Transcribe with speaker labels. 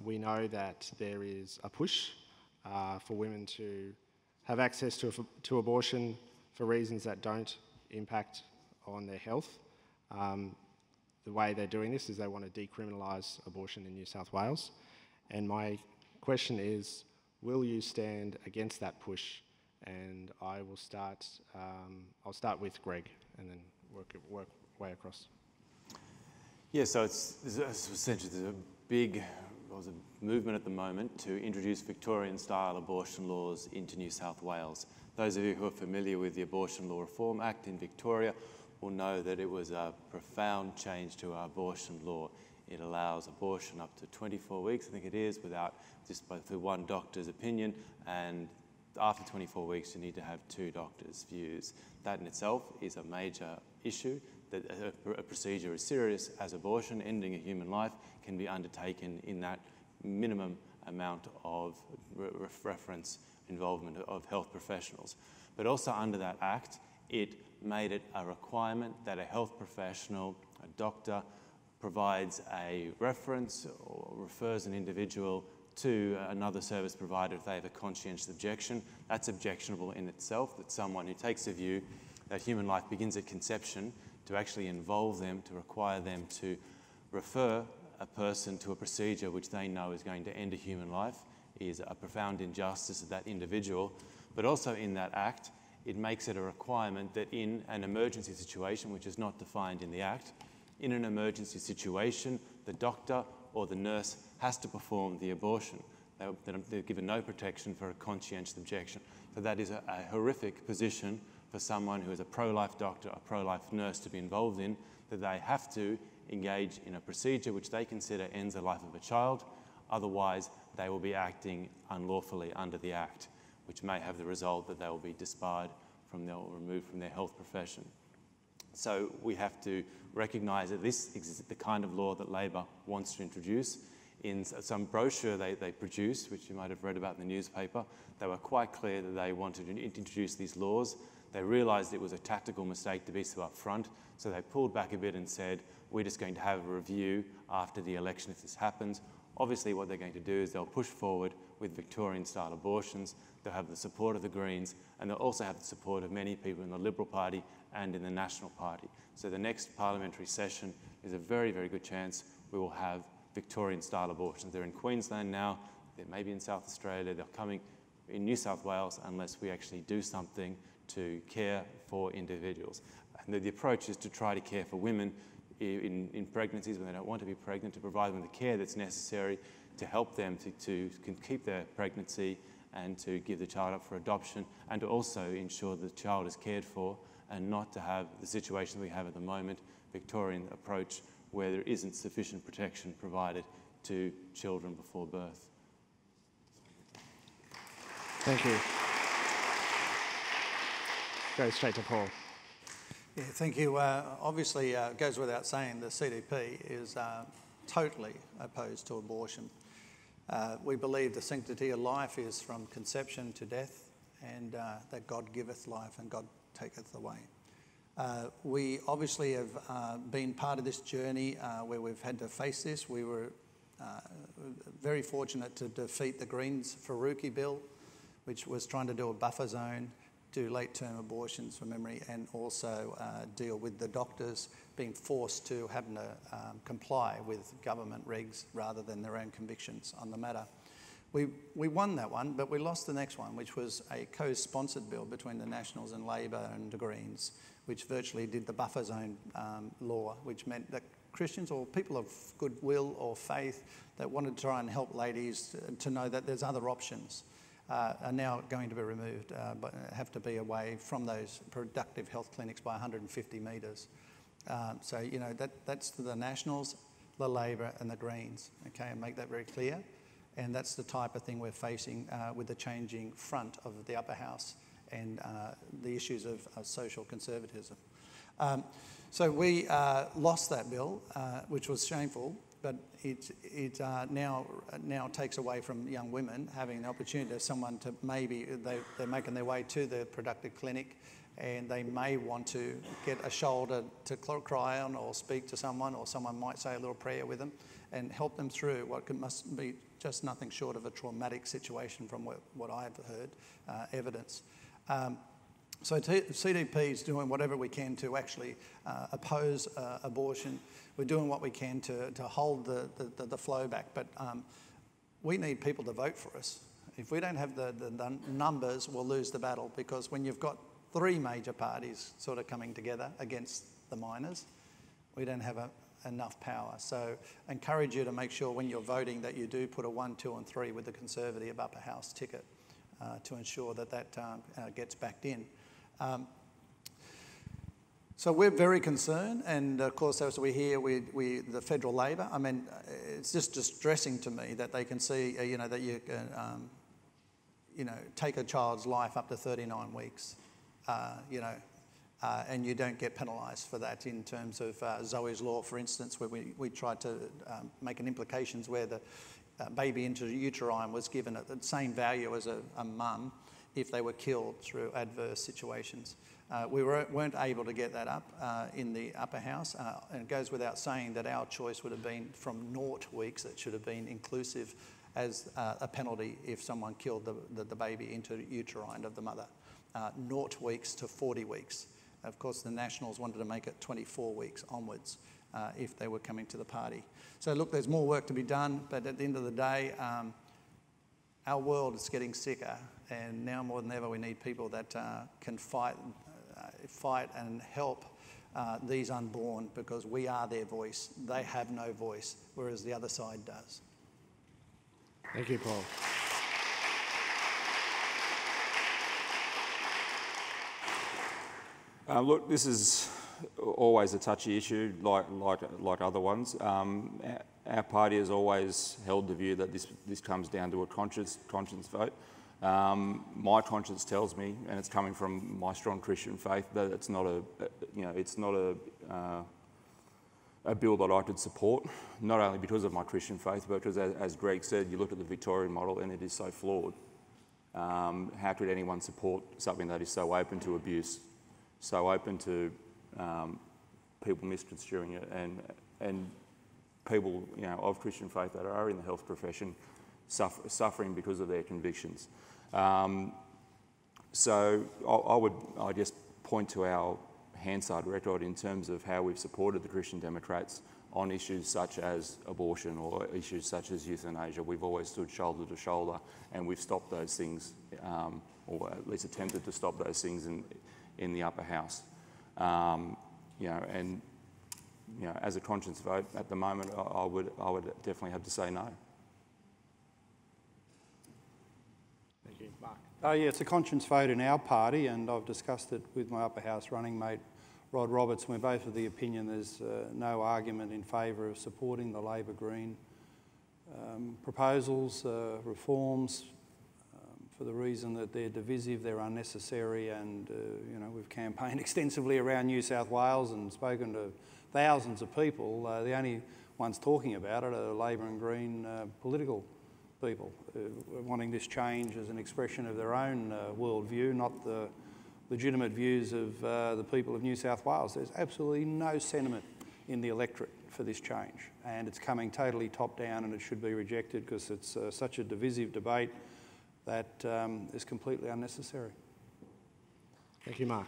Speaker 1: we know that there is a push for women to have access to abortion for reasons that don't impact on their health. The way they're doing this is they want to decriminalise abortion in New South Wales. And my question is, will you stand against that push? And I will start, I'll start with Greg and then work way across.
Speaker 2: Yeah, so it's essentially there's a big movement at the moment to introduce Victorian-style abortion laws into New South Wales. Those of you who are familiar with the Abortion Law Reform Act in Victoria will know that it was a profound change to our abortion law. It allows abortion up to 24 weeks, I think it is, without just through one doctor's opinion, and after 24 weeks you need to have two doctors' views. That in itself is a major issue, that a procedure as serious as abortion, ending a human life, can be undertaken in that minimum amount of reference involvement of health professionals. But also under that Act, it made it a requirement that a health professional, a doctor, provides a reference or refers an individual to another service provider if they have a conscientious objection. That's objectionable in itself, that someone who takes a view that human life begins at conception, to actually involve them, to require them to refer a person to a procedure which they know is going to end a human life, is a profound injustice of that individual. But also in that Act, it makes it a requirement that in an emergency situation, which is not defined in the Act, in an emergency situation, the doctor or the nurse has to perform the abortion. They're given no protection for a conscientious objection. So that is a horrific position for someone who is a pro-life doctor, a pro-life nurse to be involved in, that they have to engage in a procedure which they consider ends the life of a child. Otherwise, they will be acting unlawfully under the Act, which may have the result that they will be disbarred from or removed from their health profession. So we have to recognise that this is the kind of law that Labor wants to introduce. In some brochure they produced, which you might have read about in the newspaper, they were quite clear that they wanted to introduce these laws. They realised it was a tactical mistake to be so upfront, so they pulled back a bit and said, we're just going to have a review after the election if this happens. Obviously what they're going to do is they'll push forward with Victorian-style abortions, they'll have the support of the Greens, and they'll also have the support of many people in the Liberal Party and in the National Party. So the next parliamentary session is a very, very good chance we will have Victorian-style abortions. They're in Queensland now, they may be in South Australia, they're coming in New South Wales unless we actually do something to care for individuals. And the approach is to try to care for women in pregnancies when they don't want to be pregnant, to provide them the care that's necessary to help them to keep their pregnancy and to give the child up for adoption, and to also ensure the child is cared for and not to have the situation we have at the moment, Victorian approach, where there isn't sufficient protection provided to children before birth.
Speaker 1: Thank you. Go straight to Paul.
Speaker 3: Yeah, thank you. Obviously, it goes without saying the CDP is totally opposed to abortion. We believe the sanctity of life is from conception to death, and that God giveth life and God taketh away. We obviously have been part of this journey where we've had to face this. We were very fortunate to defeat the Greens' Faruqi bill, which was trying to do a buffer zone, do late-term abortions from memory, and also deal with the doctors being forced to having to comply with government regs rather than their own convictions on the matter. We won that one, but we lost the next one, which was a co-sponsored bill between the Nationals and Labor and the Greens, which virtually did the buffer zone law, which meant that Christians or people of goodwill or faith that wanted to try and help ladies to know that there's other options are now going to be removed, but have to be away from those productive health clinics by 150 metres. So, you know, that's the Nationals, the Labor and the Greens, okay, and make that very clear. And that's the type of thing we're facing with the changing front of the upper house and the issues of social conservatism. So we lost that bill, which was shameful, but it now takes away from young women having an opportunity to someone to maybe, they're making their way to the productive clinic and they may want to get a shoulder to cry on or speak to someone, or someone might say a little prayer with them, and help them through what must be just nothing short of a traumatic situation from what I've heard evidence. So CDP is doing whatever we can to actually oppose abortion. We're doing what we can to hold the flow back, but we need people to vote for us. If we don't have the numbers, we'll lose the battle, because when you've got three major parties sort of coming together against the minors, we don't have enough power. So I encourage you to make sure when you're voting that you do put a 1, 2 and 3 with the Conservative upper house ticket to ensure that gets backed in. So we're very concerned, and of course, as we hear, the federal Labor. I mean, it's just distressing to me that they can see, that you can, take a child's life up to 39 weeks, and you don't get penalised for that. In terms of Zoe's Law, for instance, where we tried to make an implications where the baby intrauterine was given at the same value as a mum if they were killed through adverse situations. We weren't able to get that up in the upper house, and it goes without saying that our choice would have been from 0 weeks. It should have been inclusive as a penalty if someone killed the baby intrauterine of the mother. 0 weeks to 40 weeks. Of course, the Nationals wanted to make it 24 weeks onwards if they were coming to the party. So look, there's more work to be done, but at the end of the day, our world is getting sicker, and now more than ever we need people that can fight and help these unborn, because we are their voice. They have no voice, whereas the other side does.
Speaker 1: Thank you, Paul.
Speaker 4: Look, this is always a touchy issue, like other ones. Our party has always held the view that this comes down to a conscience vote. My conscience tells me, and it's coming from my strong Christian faith, that it's not a bill that I could support. Not only because of my Christian faith, but because, as Greg said, you look at the Victorian model and it is so flawed. How could anyone support something that is so open to abuse, so open to people misconstruing it, and people of Christian faith that are in the health profession suffering because of their convictions. So I just point to our Hansard record in terms of how we've supported the Christian Democrats on issues such as abortion or issues such as euthanasia. We've always stood shoulder to shoulder, and we've stopped those things, or at least attempted to stop those things in the upper house. As a conscience vote at the moment, I would definitely have to say no.
Speaker 1: Thank you, Mark.
Speaker 5: Yeah, it's a conscience vote in our party, and I've discussed it with my upper house running mate, Rod Roberts. We're both of the opinion there's no argument in favour of supporting the Labor-Green proposals, reforms, for the reason that they're divisive, they're unnecessary, and we've campaigned extensively around New South Wales and spoken to thousands of people. The only ones talking about it are Labor and Green political people wanting this change as an expression of their own worldview, not the legitimate views of the people of New South Wales. There's absolutely no sentiment in the electorate for this change, and it's coming totally top down, and it should be rejected because it's such a divisive debate that is completely unnecessary.
Speaker 1: Thank you, Mark.